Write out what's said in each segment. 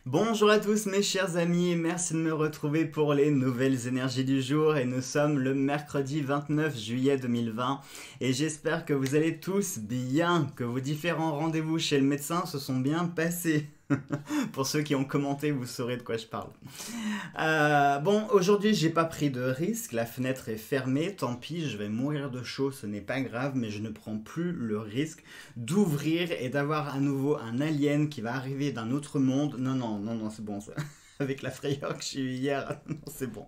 Bonjour à tous mes chers amis, merci de me retrouver pour les nouvelles énergies du jour et nous sommes le mercredi 29 juillet 2020 et j'espère que vous allez tous bien, que vos différents rendez-vous chez le médecin se sont bien passés. Pour ceux qui ont commenté, vous saurez de quoi je parle. Bon, aujourd'hui, j'ai pas pris de risque. La fenêtre est fermée. Tant pis, je vais mourir de chaud. Ce n'est pas grave, mais je ne prends plus le risque d'ouvrir et d'avoir à nouveau un alien qui va arriver d'un autre monde. Non, non, non, non, c'est bon ça. Avec la frayeur que j'ai eue hier, non, c'est bon.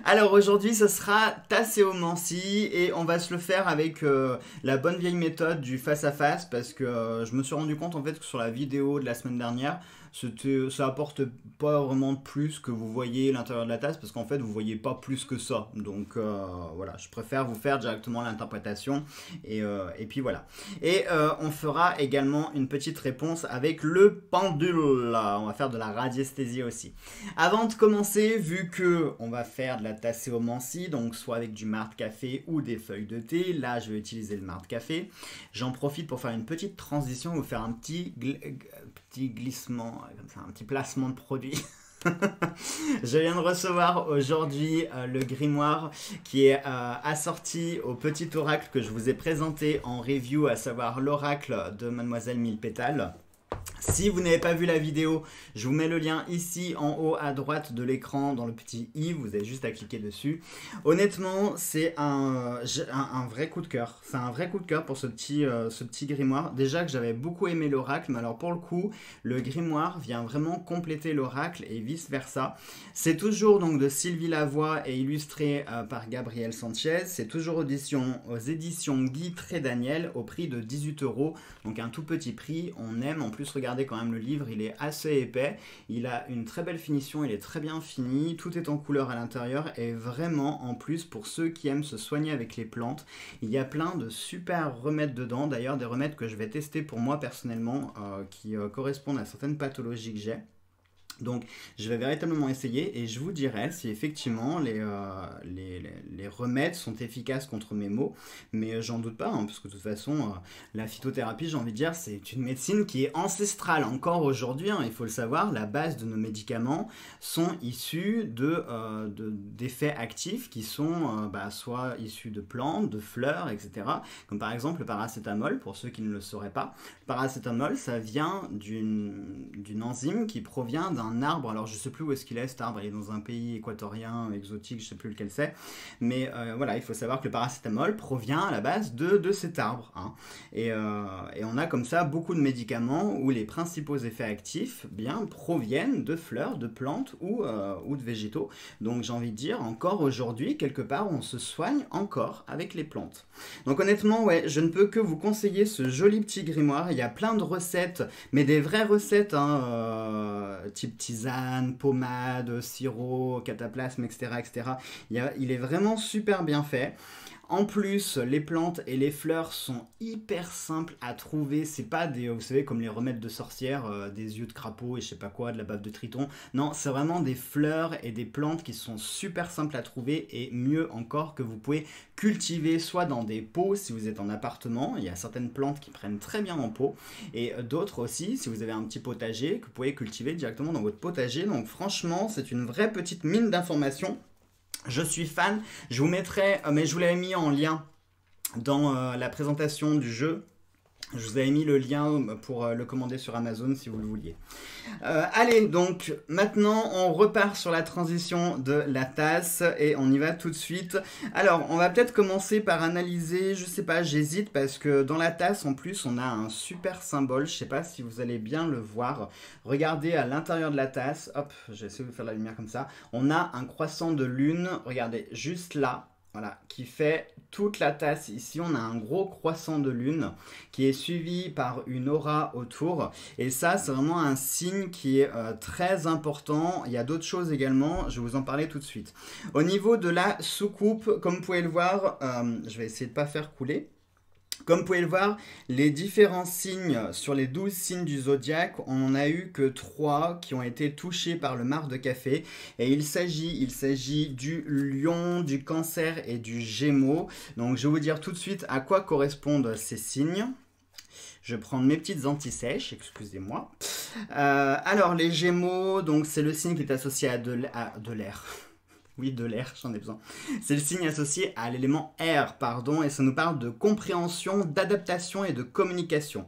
Alors aujourd'hui ce sera tasséomancie et on va se le faire avec la bonne vieille méthode du face à face parce que je me suis rendu compte en fait que sur la vidéo de la semaine dernière ça apporte pas vraiment de plus que vous voyez l'intérieur de la tasse parce qu'en fait vous voyez pas plus que ça, donc voilà, je préfère vous faire directement l'interprétation et puis voilà. Et on fera également une petite réponse avec le pendule, on va faire de la radiesthésie aussi. Avant de commencer, vu que on va faire de la tasséomancie, donc soit avec du marc café ou des feuilles de thé, là je vais utiliser le marc café, j'en profite pour faire une petite transition, vous faire un petit glissement, comme ça, un petit placement de produit. Je viens de recevoir aujourd'hui le grimoire qui est assorti au petit oracle que je vous ai présenté en review, à savoir l'oracle de Mademoiselle Mille Pétales. Si vous n'avez pas vu la vidéo, je vous mets le lien ici en haut à droite de l'écran dans le petit i, vous avez juste à cliquer dessus. Honnêtement, c'est un vrai coup de cœur. C'est un vrai coup de cœur pour ce petit grimoire. Déjà que j'avais beaucoup aimé l'oracle, mais alors pour le coup, le grimoire vient vraiment compléter l'oracle et vice versa. C'est toujours donc de Sylvie Lavoie et illustré par Gabriel Sanchez. C'est toujours aux éditions Guy Trédaniel au prix de 18 €, donc un tout petit prix. On aime en plus regarder quand même le livre, il est assez épais, il a une très belle finition, il est très bien fini, tout est en couleur à l'intérieur et vraiment en plus pour ceux qui aiment se soigner avec les plantes, il y a plein de super remèdes dedans, d'ailleurs des remèdes que je vais tester pour moi personnellement qui correspondent à certaines pathologies que j'ai. Donc je vais véritablement essayer et je vous dirai si effectivement les remèdes sont efficaces contre mes maux, mais j'en doute pas, hein, parce que de toute façon la phytothérapie, j'ai envie de dire, c'est une médecine qui est ancestrale encore aujourd'hui, hein, il faut le savoir. La base de nos médicaments sont issus d'effets actifs qui sont soit issus de plantes, de fleurs, etc. Comme par exemple le paracétamol, pour ceux qui ne le sauraient pas. Le paracétamol, ça vient d'une enzyme qui provient d'un arbre, alors je sais plus où est-ce qu'il est cet arbre, il est dans un pays équatorien, exotique, je sais plus lequel c'est, mais voilà, il faut savoir que le paracétamol provient à la base de cet arbre, hein. Et on a comme ça beaucoup de médicaments où les principaux effets actifs proviennent de fleurs, de plantes ou de végétaux, donc j'ai envie de dire, encore aujourd'hui, quelque part, on se soigne encore avec les plantes. Donc honnêtement, ouais, je ne peux que vous conseiller ce joli petit grimoire. Il y a plein de recettes, mais des vraies recettes, hein, type tisane, pommade, sirop, cataplasme, etc., etc. Il est vraiment super bien fait. En plus, les plantes et les fleurs sont hyper simples à trouver. C'est pas des, vous savez, comme les remèdes de sorcières, des yeux de crapaud et je sais pas quoi, de la bave de triton. Non, c'est vraiment des fleurs et des plantes qui sont super simples à trouver et mieux encore que vous pouvez cultiver soit dans des pots si vous êtes en appartement. Il y a certaines plantes qui prennent très bien en pot et d'autres aussi si vous avez un petit potager que vous pouvez cultiver directement dans votre potager. Donc franchement, c'est une vraie petite mine d'informations. Je suis fan, je vous mettrai, mais je vous l'avais mis en lien dans la présentation du jeu. Je vous avais mis le lien pour le commander sur Amazon si vous le vouliez. Allez, donc maintenant on repart sur la transition de la tasse et on y va tout de suite. Alors, on va peut-être commencer par analyser, je sais pas, j'hésite parce que dans la tasse en plus on a un super symbole, je sais pas si vous allez bien le voir. Regardez à l'intérieur de la tasse, hop, j'ai essayé de vous faire la lumière comme ça. On a un croissant de lune, regardez, juste là. Voilà, qui fait toute la tasse. Ici, on a un gros croissant de lune qui est suivi par une aura autour. Et ça, c'est vraiment un signe qui est très important. Il y a d'autres choses également, je vais vous en parler tout de suite. Au niveau de la soucoupe, comme vous pouvez le voir, je vais essayer de ne pas faire couler. Comme vous pouvez le voir, les différents signes, sur les 12 signes du zodiaque, on n'en a eu que 3 qui ont été touchés par le marc de café. Et il s'agit du lion, du cancer et du gémeaux. Donc je vais vous dire tout de suite à quoi correspondent ces signes. Je vais prendre mes petites anti-sèches, excusez-moi. Alors, les Gémeaux, donc c'est le signe qui est associé à de l'air. Oui, de l'air, j'en ai besoin. C'est le signe associé à l'élément air, pardon, et ça nous parle de compréhension, d'adaptation et de communication.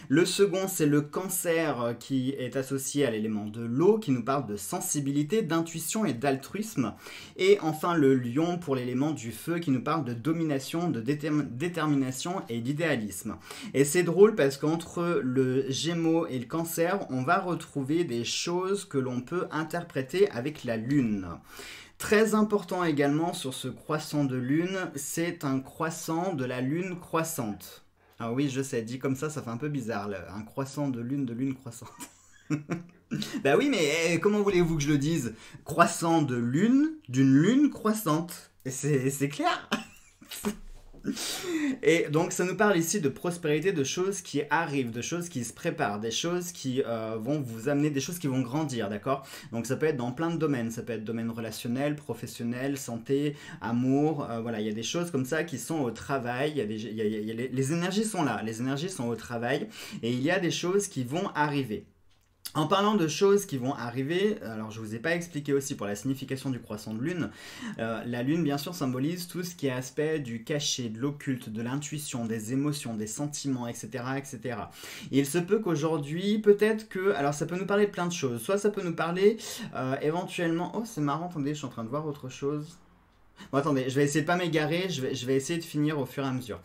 Le second, c'est le Cancer qui est associé à l'élément de l'eau, qui nous parle de sensibilité, d'intuition et d'altruisme. Et enfin, le Lion pour l'élément du feu, qui nous parle de domination, de détermination et d'idéalisme. Et c'est drôle parce qu'entre le Gémeaux et le Cancer, on va retrouver des choses que l'on peut interpréter avec la Lune. Très important également sur ce croissant de lune, c'est un croissant de la lune croissante. Ah oui, je sais, dit comme ça fait un peu bizarre, un croissant de lune croissante. Bah oui, mais comment voulez-vous que je le dise? Croissant de lune, d'une lune croissante. Et c'est clair. Et donc ça nous parle ici de prospérité, de choses qui arrivent, de choses qui se préparent, des choses qui vont vous amener, des choses qui vont grandir, d'accord? Donc ça peut être dans plein de domaines, ça peut être domaine relationnel, professionnel, santé, amour, voilà, il y a des choses comme ça qui sont au travail, les énergies sont là, les énergies sont au travail, et il y a des choses qui vont arriver. En parlant de choses qui vont arriver, alors je ne vous ai pas expliqué aussi pour la signification du croissant de lune, la lune bien sûr symbolise tout ce qui est aspect du caché, de l'occulte, de l'intuition, des émotions, des sentiments, etc. etc. Et il se peut qu'aujourd'hui, peut-être que, alors ça peut nous parler de plein de choses, soit ça peut nous parler éventuellement, oh c'est marrant, attendez, je suis en train de voir autre chose. Bon attendez, je vais essayer de pas m'égarer, je vais essayer de finir au fur et à mesure.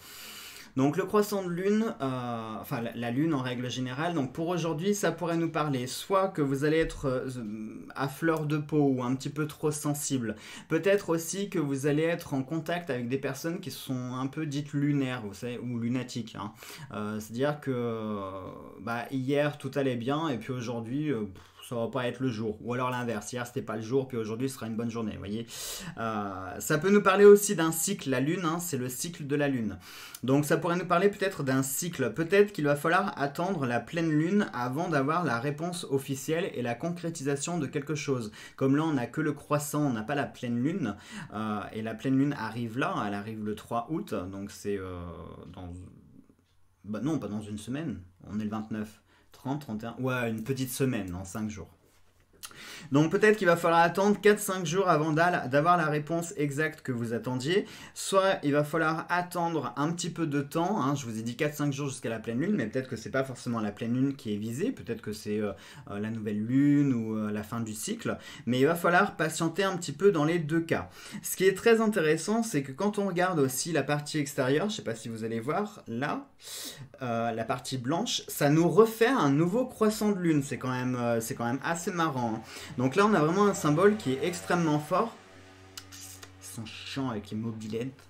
Donc le croissant de lune, enfin la lune en règle générale, donc pour aujourd'hui ça pourrait nous parler soit que vous allez être à fleur de peau ou un petit peu trop sensible, peut-être aussi que vous allez être en contact avec des personnes qui sont un peu dites lunaires, vous savez, ou lunatiques, hein. C'est-à-dire que hier tout allait bien et puis aujourd'hui ça va pas être le jour, ou alors l'inverse, hier c'était pas le jour puis aujourd'hui ce sera une bonne journée, vous voyez. Ça peut nous parler aussi d'un cycle, la lune, hein, c'est le cycle de la lune. Donc ça pourrait nous parler peut-être d'un cycle, peut-être qu'il va falloir attendre la pleine lune avant d'avoir la réponse officielle et la concrétisation de quelque chose. Comme là on n'a que le croissant, on n'a pas la pleine lune, et la pleine lune arrive là, elle arrive le 3 août, donc c'est non, pas dans une semaine, on est le 29. 30, 31, ouais, une petite semaine, en 5 jours. Donc peut-être qu'il va falloir attendre 4-5 jours avant d'avoir la réponse exacte que vous attendiez. Soit il va falloir attendre un petit peu de temps, hein, je vous ai dit 4-5 jours jusqu'à la pleine lune, mais peut-être que c'est pas forcément la pleine lune qui est visée, peut-être que c'est la nouvelle lune ou la fin du cycle, mais il va falloir patienter un petit peu dans les deux cas. Ce qui est très intéressant, c'est que quand on regarde aussi la partie extérieure, je sais pas si vous allez voir, là, la partie blanche, ça nous refait un nouveau croissant de lune, c'est quand même assez marrant, hein. Donc là on a vraiment un symbole qui est extrêmement fort. Ils sont chiants avec les mobilettes.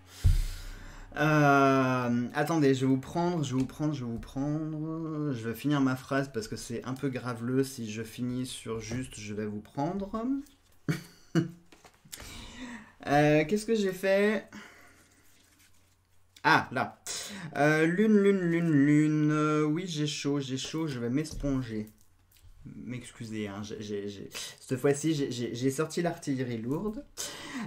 Attendez, je vais vous prendre. Je vais finir ma phrase parce que c'est un peu graveleux. Si je finis sur juste, je vais vous prendre. Qu'est-ce que j'ai fait? Ah, là. Lune. Oui, j'ai chaud, je vais m'esponger. M'excusez, hein, cette fois-ci j'ai sorti l'artillerie lourde.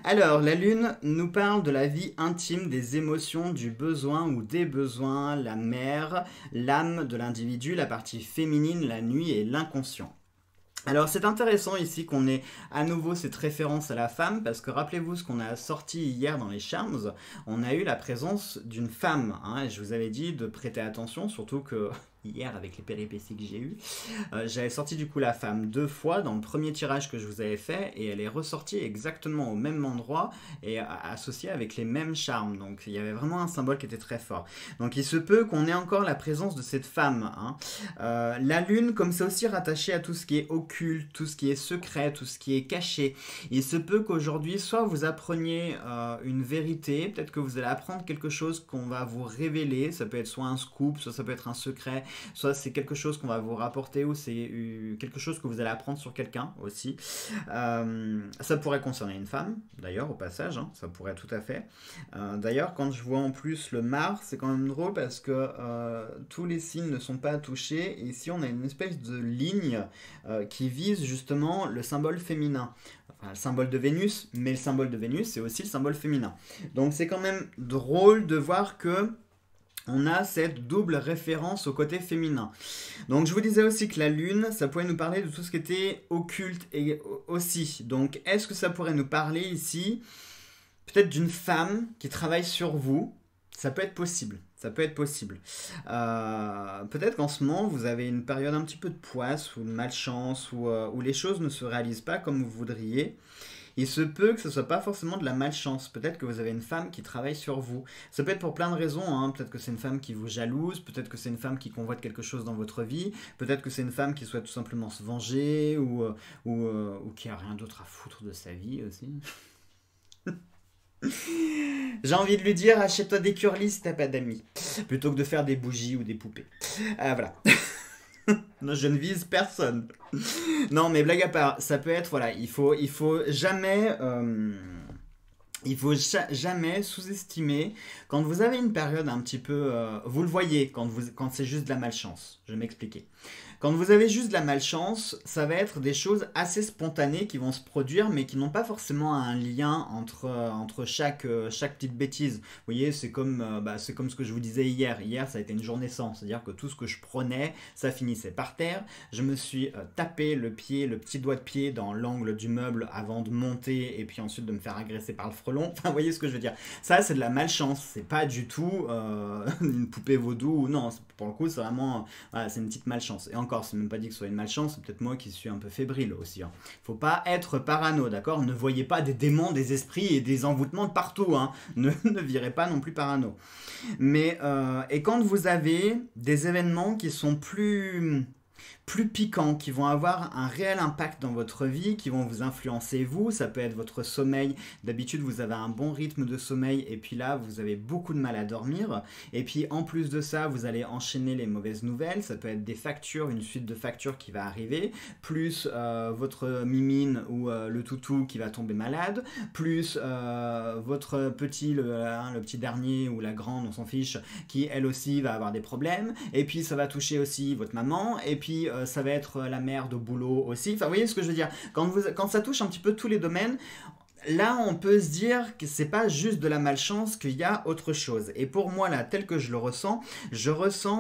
Alors, la lune nous parle de la vie intime, des émotions, du besoin ou des besoins, la mère, l'âme de l'individu, la partie féminine, la nuit et l'inconscient. Alors c'est intéressant ici qu'on ait à nouveau cette référence à la femme, parce que rappelez-vous ce qu'on a sorti hier dans les Charms, on a eu la présence d'une femme, hein, et je vous avais dit de prêter attention, surtout que hier avec les péripéties que j'ai eues, j'avais sorti du coup la femme 2 fois dans le premier tirage que je vous avais fait, et elle est ressortie exactement au même endroit et associée avec les mêmes charmes, donc il y avait vraiment un symbole qui était très fort. Donc il se peut qu'on ait encore la présence de cette femme, hein. La lune, comme c'est aussi rattaché à tout ce qui est occulte, tout ce qui est secret, tout ce qui est caché, il se peut qu'aujourd'hui soit vous appreniez une vérité, peut-être que vous allez apprendre quelque chose qu'on va vous révéler, ça peut être soit un scoop, soit ça peut être un secret, soit c'est quelque chose qu'on va vous rapporter, ou c'est quelque chose que vous allez apprendre sur quelqu'un aussi. Ça pourrait concerner une femme, d'ailleurs, au passage, hein, ça pourrait tout à fait. D'ailleurs, quand je vois en plus le Mars, c'est quand même drôle parce que tous les signes ne sont pas touchés, et ici on a une espèce de ligne qui vise justement le symbole féminin. Enfin, le symbole de Vénus, mais le symbole de Vénus, c'est aussi le symbole féminin. Donc c'est quand même drôle de voir que on a cette double référence au côté féminin. Donc je vous disais aussi que la lune, ça pourrait nous parler de tout ce qui était occulte et aussi. Donc est-ce que ça pourrait nous parler ici peut-être d'une femme qui travaille sur vous? Ça peut être possible. Ça peut être possible. Peut-être qu'en ce moment, vous avez une période un petit peu de poisse ou de malchance où les choses ne se réalisent pas comme vous voudriez. Il se peut que ce soit pas forcément de la malchance. Peut-être que vous avez une femme qui travaille sur vous. Ça peut être pour plein de raisons, hein. Peut-être que c'est une femme qui vous jalouse. Peut-être que c'est une femme qui convoite quelque chose dans votre vie. Peut-être que c'est une femme qui souhaite tout simplement se venger ou qui a rien d'autre à foutre de sa vie aussi. J'ai envie de lui dire, achète-toi des curlis si t'as pas d'amis, plutôt que de faire des bougies ou des poupées. Voilà. Non, je ne vise personne. Non, mais blague à part, ça peut être, voilà, il faut jamais... jamais sous-estimer quand vous avez une période un petit peu... vous le voyez quand c'est juste de la malchance. Je vais m'expliquer. Quand vous avez juste de la malchance, ça va être des choses assez spontanées qui vont se produire, mais qui n'ont pas forcément un lien entre chaque petite bêtise. Vous voyez, c'est comme ce que je vous disais hier. Hier, ça a été une journée sans. C'est-à-dire que tout ce que je prenais, ça finissait par terre. Je me suis tapé le petit doigt de pied dans l'angle du meuble avant de monter et puis ensuite de me faire agresser par le frelon. Enfin, vous voyez ce que je veux dire. Ça, c'est de la malchance. C'est pas du tout une poupée vaudou. Non, pour le coup, c'est vraiment... Voilà, c'est une petite malchance. Et encore, c'est même pas dit que ce soit une malchance, c'est peut-être moi qui suis un peu fébrile aussi. Hein. Faut pas être parano, d'accord? Ne voyez pas des démons, des esprits et des envoûtements de partout. Hein. Ne virez pas non plus parano. Mais, et quand vous avez des événements qui sont plus piquants, qui vont avoir un réel impact dans votre vie, qui vont vous influencer vous, ça peut être votre sommeil, d'habitude vous avez un bon rythme de sommeil et puis là vous avez beaucoup de mal à dormir, et puis en plus de ça vous allez enchaîner les mauvaises nouvelles, ça peut être des factures, une suite de factures qui va arriver, plus votre mimine ou le toutou qui va tomber malade, plus votre petit, le petit dernier ou la grande, on s'en fiche, qui elle aussi va avoir des problèmes, et puis ça va toucher aussi votre maman, et puis ça va être la merde au boulot aussi. Enfin, vous voyez ce que je veux dire. Quand ça touche un petit peu tous les domaines, là, on peut se dire que c'est pas juste de la malchance, qu'il y a autre chose. Et pour moi, là, tel que je ressens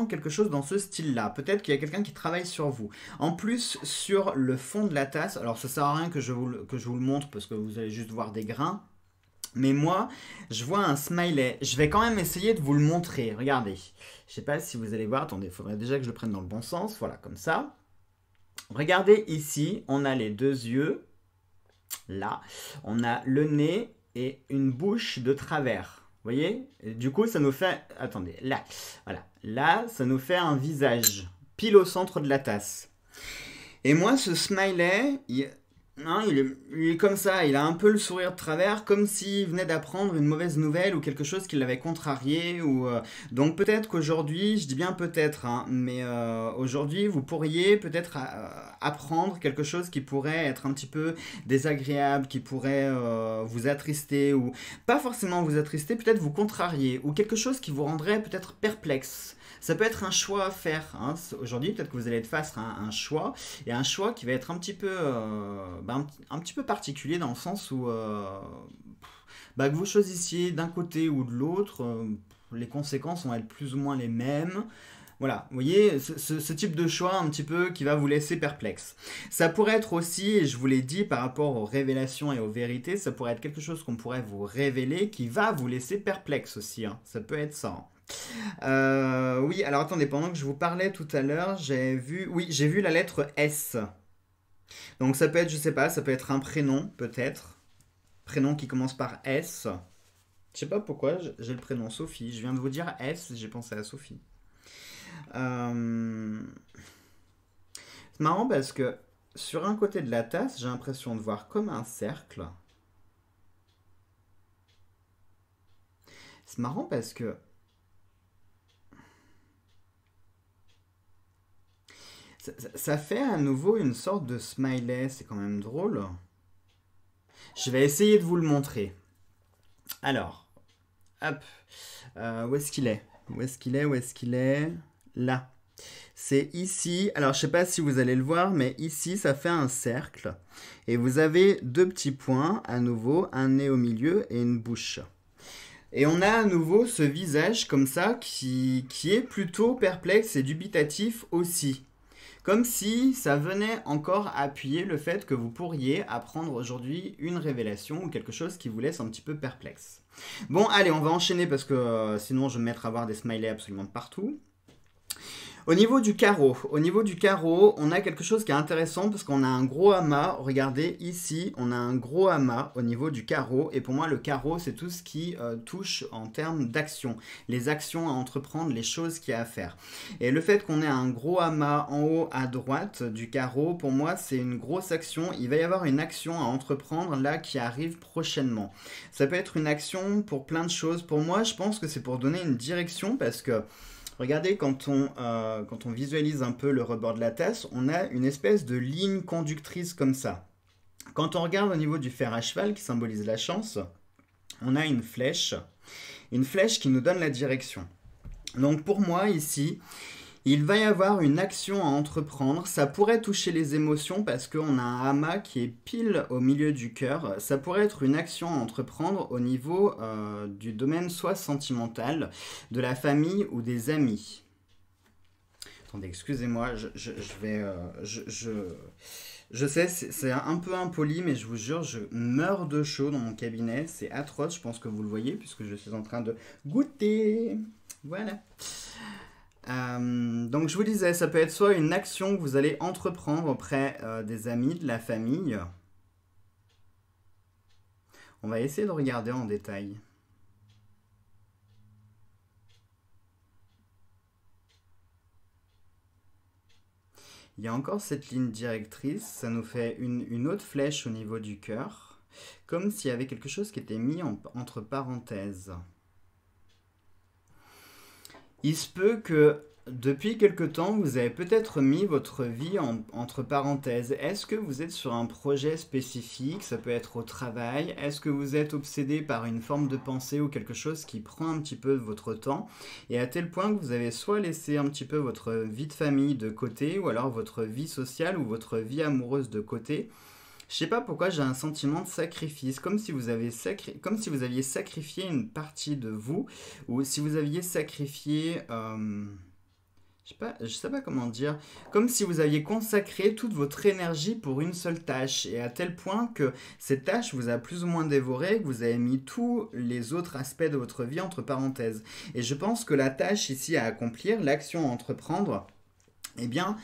quelque chose dans ce style-là. Peut-être qu'il y a quelqu'un qui travaille sur vous. En plus, sur le fond de la tasse, alors ça sert à rien que je vous le montre parce que vous allez juste voir des grains. Mais moi, je vois un smiley. Je vais quand même essayer de vous le montrer. Regardez. Je sais pas si vous allez voir. Attendez, il faudrait déjà que je le prenne dans le bon sens. Voilà, comme ça. Regardez ici, on a les deux yeux. Là, on a le nez et une bouche de travers. Vous voyez? Et du coup, ça nous fait... Attendez, là. Voilà. Là, ça nous fait un visage. Pile au centre de la tasse. Et moi, ce smiley... Non, il est comme ça, il a un peu le sourire de travers, comme s'il venait d'apprendre une mauvaise nouvelle ou quelque chose qui l'avait contrarié. Donc peut-être qu'aujourd'hui, je dis bien peut-être, hein, mais aujourd'hui, vous pourriez peut-être apprendre quelque chose qui pourrait être un petit peu désagréable, qui pourrait vous attrister, ou pas forcément vous attrister, peut-être vous contrarier, ou quelque chose qui vous rendrait peut-être perplexe. Ça peut être un choix à faire. Hein. Aujourd'hui, peut-être que vous allez être face à un choix, et un choix qui va être un petit peu, un petit peu particulier dans le sens où que vous choisissiez d'un côté ou de l'autre, les conséquences vont être plus ou moins les mêmes. Voilà, vous voyez, ce type de choix un petit peu qui va vous laisser perplexe. Ça pourrait être aussi, et je vous l'ai dit, par rapport aux révélations et aux vérités, ça pourrait être quelque chose qu'on pourrait vous révéler qui va vous laisser perplexe aussi. Hein. Ça peut être ça. Hein. Oui, alors attendez, pendant que je vous parlais tout à l'heure, j'ai vu la lettre S. Donc ça peut être, je sais pas, ça peut être un prénom, peut-être. Prénom qui commence par S. Je sais pas pourquoi, j'ai le prénom Sophie. Je viens de vous dire S, j'ai pensé à Sophie. C'est marrant parce que sur un côté de la tasse, j'ai l'impression de voir comme un cercle. C'est marrant parce que ça fait à nouveau une sorte de smiley, c'est quand même drôle. Je vais essayer de vous le montrer. Alors, hop, où est-ce qu'il est? Où est-ce qu'il est? Là. C'est ici, alors je sais pas si vous allez le voir, mais ici ça fait un cercle. Et vous avez deux petits points, à nouveau, un nez au milieu et une bouche. Et on a à nouveau ce visage comme ça qui est plutôt perplexe et dubitatif aussi. Comme si ça venait encore appuyer le fait que vous pourriez apprendre aujourd'hui une révélation ou quelque chose qui vous laisse un petit peu perplexe. Bon, allez, on va enchaîner parce que sinon je vais me mettre à voir des smileys absolument partout. Au niveau du carreau, on a quelque chose qui est intéressant parce qu'on a un gros amas. Regardez ici, on a un gros amas au niveau du carreau. Et pour moi, le carreau, c'est tout ce qui touche en termes d'action. Les actions à entreprendre, les choses qu'il y a à faire. Et le fait qu'on ait un gros amas en haut à droite du carreau, pour moi, c'est une grosse action. Il va y avoir une action à entreprendre là qui arrive prochainement. Ça peut être une action pour plein de choses. Pour moi, je pense que c'est pour donner une direction parce que regardez, quand on visualise un peu le rebord de la tasse, on a une espèce de ligne conductrice comme ça. Quand on regarde au niveau du fer à cheval, qui symbolise la chance, on a une flèche qui nous donne la direction. Donc pour moi, ici, il va y avoir une action à entreprendre. Ça pourrait toucher les émotions parce qu'on a un amas qui est pile au milieu du cœur. Ça pourrait être une action à entreprendre au niveau du domaine soit sentimental, de la famille ou des amis. Attendez, excusez-moi, je sais, c'est un peu impoli, mais je vous jure, je meurs de chaud dans mon cabinet. C'est atroce, je pense que vous le voyez puisque je suis en train de goûter. Voilà. Donc je vous disais, ça peut être soit une action que vous allez entreprendre auprès des amis, de la famille. On va essayer de regarder en détail. Il y a encore cette ligne directrice, ça nous fait une autre flèche au niveau du cœur, comme s'il y avait quelque chose qui était mis entre parenthèses. Il se peut que depuis quelque temps, vous avez peut-être mis votre vie entre parenthèses. Est-ce que vous êtes sur un projet spécifique? Ça peut être au travail. Est-ce que vous êtes obsédé par une forme de pensée ou quelque chose qui prend un petit peu de votre temps? Et à tel point que vous avez soit laissé un petit peu votre vie de famille de côté, ou alors votre vie sociale ou votre vie amoureuse de côté. Je sais pas pourquoi j'ai un sentiment de sacrifice, comme si vous aviez sacrifié une partie de vous, ou si vous aviez sacrifié, je sais pas comment dire, comme si vous aviez consacré toute votre énergie pour une seule tâche, et à tel point que cette tâche vous a plus ou moins dévoré, que vous avez mis tous les autres aspects de votre vie entre parenthèses. Et je pense que la tâche ici à accomplir, l'action à entreprendre, eh bien,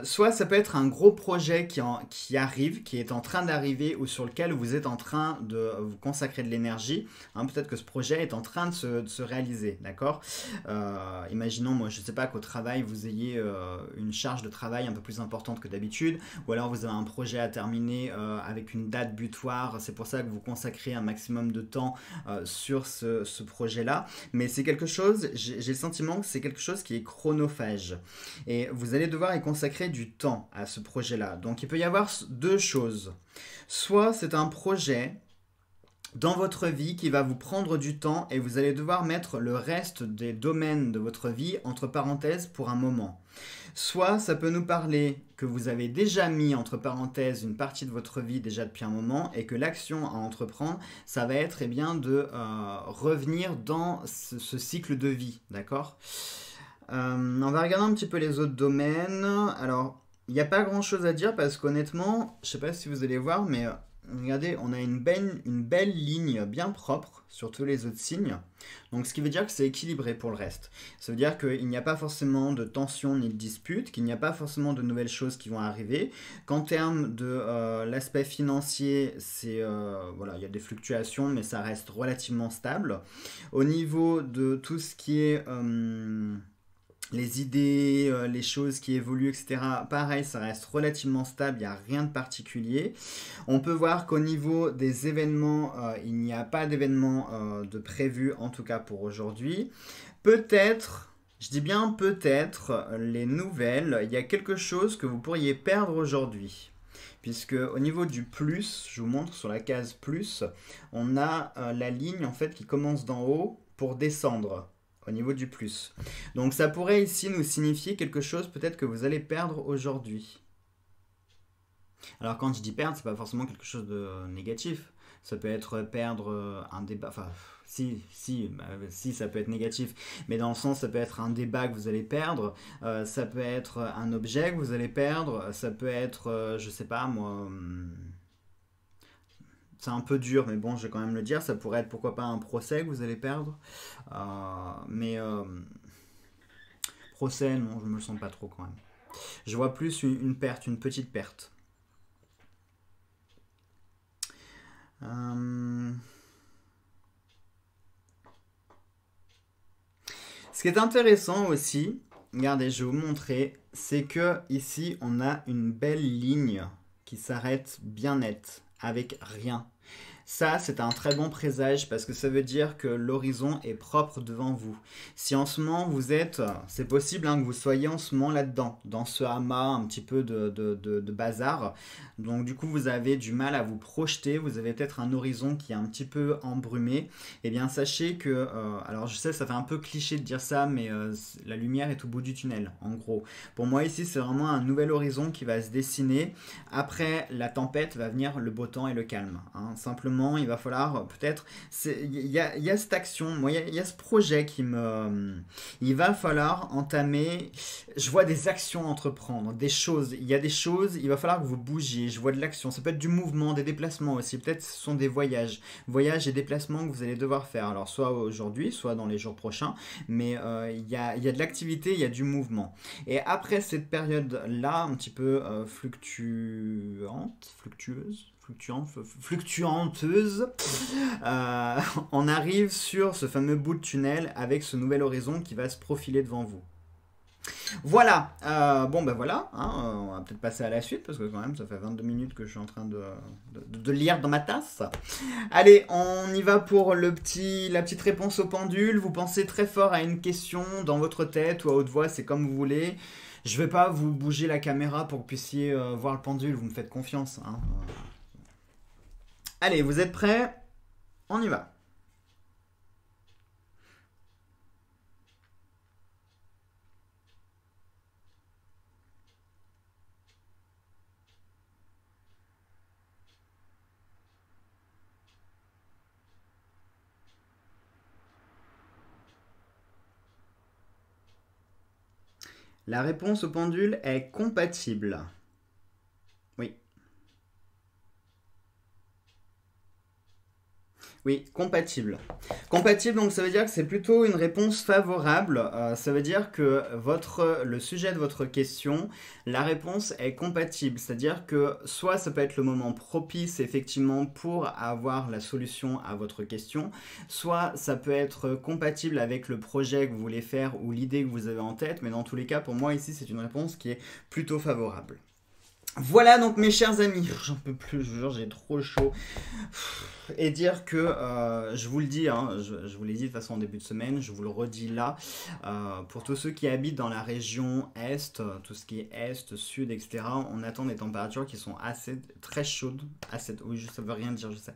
soit ça peut être un gros projet qui arrive, qui est en train d'arriver ou sur lequel vous êtes en train de vous consacrer de l'énergie. Hein, peut-être que ce projet est en train de se réaliser, d'accord? Imaginons, moi, je ne sais pas, qu'au travail, vous ayez une charge de travail un peu plus importante que d'habitude, ou alors vous avez un projet à terminer avec une date butoir. C'est pour ça que vous consacrez un maximum de temps sur ce projet-là. Mais c'est quelque chose, j'ai le sentiment que c'est quelque chose qui est chronophage. Et vous allez devoir y consacrer du temps à ce projet-là. Donc il peut y avoir deux choses. Soit c'est un projet dans votre vie qui va vous prendre du temps et vous allez devoir mettre le reste des domaines de votre vie entre parenthèses pour un moment. Soit ça peut nous parler que vous avez déjà mis entre parenthèses une partie de votre vie déjà depuis un moment et que l'action à entreprendre, ça va être de revenir dans ce cycle de vie, d'accord ? On va regarder un petit peu les autres domaines. Alors, il n'y a pas grand chose à dire parce qu'honnêtement, je ne sais pas si vous allez voir, mais regardez, on a une belle ligne bien propre sur tous les autres signes. Donc, ce qui veut dire que c'est équilibré pour le reste. Ça veut dire qu'il n'y a pas forcément de tension ni de dispute, qu'il n'y a pas forcément de nouvelles choses qui vont arriver. Qu'en termes de l'aspect financier, voilà, il y a des fluctuations, mais ça reste relativement stable. Au niveau de tout ce qui est les idées, les choses qui évoluent, etc. Pareil, ça reste relativement stable, il n'y a rien de particulier. On peut voir qu'au niveau des événements, il n'y a pas d'événements de prévu, en tout cas pour aujourd'hui. Peut-être, je dis bien peut-être, les nouvelles, il y a quelque chose que vous pourriez perdre aujourd'hui. Puisque au niveau du plus, je vous montre sur la case plus, on a la ligne en fait qui commence d'en haut pour descendre au niveau du plus. Donc ça pourrait ici nous signifier quelque chose peut-être que vous allez perdre aujourd'hui. Alors quand je dis perdre, c'est pas forcément quelque chose de négatif. Ça peut être perdre un débat, enfin si, ça peut être négatif, mais dans le sens, ça peut être un débat que vous allez perdre, ça peut être un objet que vous allez perdre, ça peut être, je sais pas moi, c'est un peu dur, mais bon, je vais quand même le dire, ça pourrait être pourquoi pas un procès que vous allez perdre, mais procès, non, je me le sens pas trop quand même. Je vois plus une perte, une petite perte. Ce qui est intéressant aussi, regardez, je vais vous montrer, c'est que ici on a une belle ligne qui s'arrête bien nette, avec rien. Ça, c'est un très bon présage parce que ça veut dire que l'horizon est propre devant vous. Si en ce moment vous êtes, c'est possible que vous soyez en ce moment là-dedans, dans ce amas un petit peu de bazar. Donc du coup, vous avez du mal à vous projeter, vous avez peut-être un horizon qui est un petit peu embrumé. Eh bien, sachez que, alors je sais, ça fait un peu cliché de dire ça, mais la lumière est au bout du tunnel, en gros. Pour moi, ici, c'est vraiment un nouvel horizon qui va se dessiner. Après la tempête va venir le beau temps et le calme. Simplement, il va falloir peut-être, il y a cette action, moi il y a ce projet qui me, il va falloir entamer, je vois des actions entreprendre, des choses, il y a des choses, il va falloir que vous bougiez, je vois de l'action, ça peut être du mouvement, des déplacements aussi, peut-être ce sont des voyages et déplacements que vous allez devoir faire, alors soit aujourd'hui, soit dans les jours prochains, mais il y a de l'activité, il y a du mouvement. Et après cette période-là, un petit peu fluctueuse, on arrive sur ce fameux bout de tunnel avec ce nouvel horizon qui va se profiler devant vous. Voilà, bon ben voilà, on va peut-être passer à la suite parce que quand même ça fait 22 minutes que je suis en train de lire dans ma tasse. Allez, on y va pour la petite réponse au pendule. Vous pensez très fort à une question dans votre tête ou à haute voix, c'est comme vous voulez. Je vais pas vous bouger la caméra pour que vous puissiez voir le pendule, vous me faites confiance. Allez, vous êtes prêts? On y va. La réponse au pendule est compatible. Oui. Oui, compatible. Compatible, donc ça veut dire que c'est plutôt une réponse favorable. Ça veut dire que le sujet de votre question, la réponse est compatible. C'est-à-dire que soit ça peut être le moment propice effectivement pour avoir la solution à votre question, soit ça peut être compatible avec le projet que vous voulez faire ou l'idée que vous avez en tête. Mais dans tous les cas, pour moi ici, c'est une réponse qui est plutôt favorable. Voilà donc mes chers amis, j'en peux plus, je vous jure, j'ai trop chaud. Et dire que, je vous le dis, je vous l'ai dit de façon en début de semaine, je vous le redis là, pour tous ceux qui habitent dans la région Est, tout ce qui est Est, Sud, etc., on attend des températures qui sont très chaudes, oui, ça veut rien dire, je sais,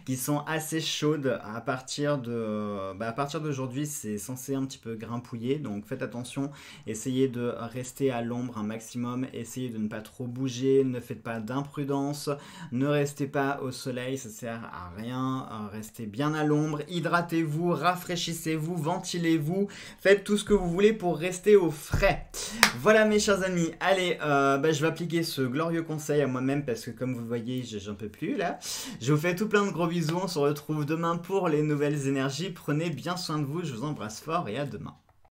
qui sont assez chaudes à partir d'aujourd'hui, c'est censé un petit peu grimpouiller, donc faites attention, essayez de rester à l'ombre un maximum, essayez de ne pas trop bouger, ne faites pas d'imprudence, ne restez pas au soleil, ça sert à rien, restez bien à l'ombre, hydratez-vous, rafraîchissez-vous, ventilez-vous, faites tout ce que vous voulez pour rester au frais. Voilà mes chers amis, allez, je vais appliquer ce glorieux conseil à moi-même parce que comme vous le voyez, j'en peux plus là. Je vous fais tout plein de gros bisous, on se retrouve demain pour les nouvelles énergies, prenez bien soin de vous, je vous embrasse fort et à demain.